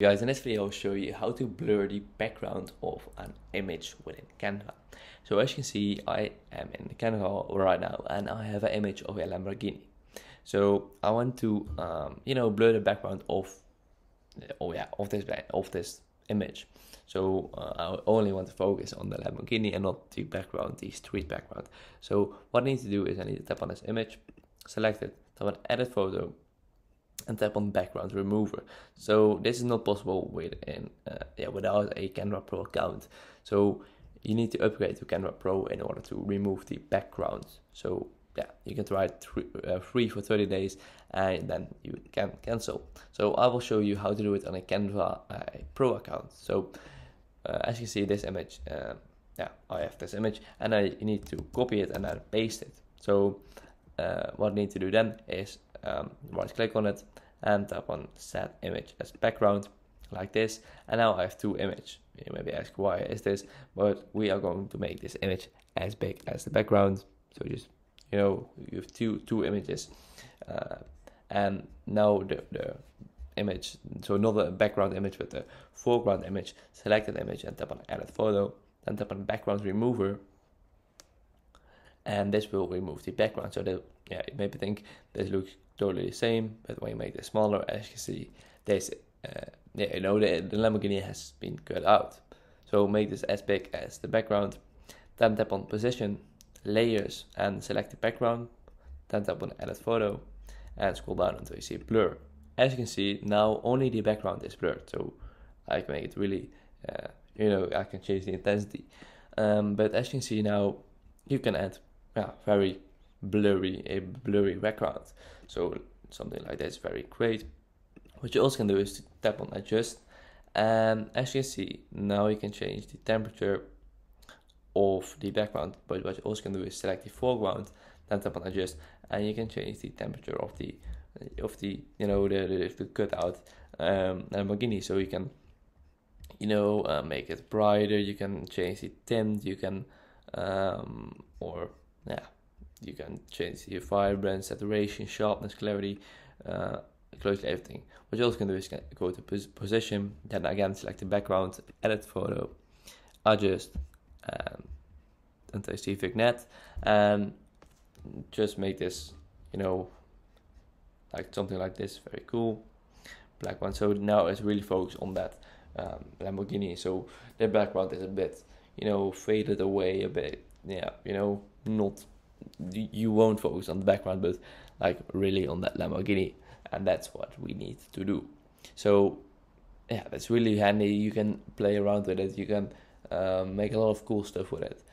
Guys, in this video I'll show you how to blur the background of an image within Canva. So as you can see, I am in Canva right now and I have an image of a Lamborghini. So I want to blur the background of this image. So I only want to focus on the Lamborghini and not the background, the street background. So what I need to do is I need to tap on this image, select it, tap on edit photo, and tap on background remover. So this is not possible without a Canva Pro account. So you need to upgrade to Canva Pro in order to remove the background. So yeah, you can try it free for 30 days and then you can cancel. So I will show you how to do it on a Canva Pro account. So as you see this image, I have this image and I need to copy it and then paste it. So what I need to do then is right click on it and tap on set image as background like this, and now I have two images. You maybe ask why is this, but we are going to make this image as big as the background. So just you have two images, and now the image, so not the background image but the foreground image, select that image and tap on edit photo, then tap on background remover, and this will remove the background. So that you maybe think this looks totally the same, but when you make this smaller, as you can see, this the Lamborghini has been cut out. So make this as big as the background, then tap on position, layers, and select the background, then tap on edit photo and scroll down until you see blur. As you can see, now only the background is blurred, so I can make it really I can change the intensity, but as you can see now, you can add very blurry background. So something like this is very great. What you also can do is to tap on adjust, and as you can see now you can change the temperature of the background. But what you also can do is select the foreground, then tap on adjust, and you can change the temperature of the cutout Lamborghini. So you can make it brighter, you can change the tint, you can you can change the vibrance, saturation, sharpness, clarity, closely everything. What you also can do is go to position, then again select the background, edit photo, adjust, until you see vignette, and just make this like something like this, very cool, black one. So now it's really focused on that Lamborghini. So the background is a bit faded away a bit, not, you won't focus on the background but like really on that Lamborghini, and that's what we need to do. So yeah, that's really handy. You can play around with it, you can make a lot of cool stuff with it,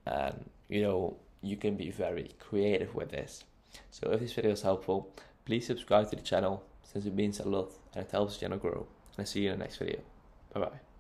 and you can be very creative with this. So if this video is helpful, please subscribe to the channel since it means a lot and it helps the channel grow, and I'll see you in the next video. Bye bye.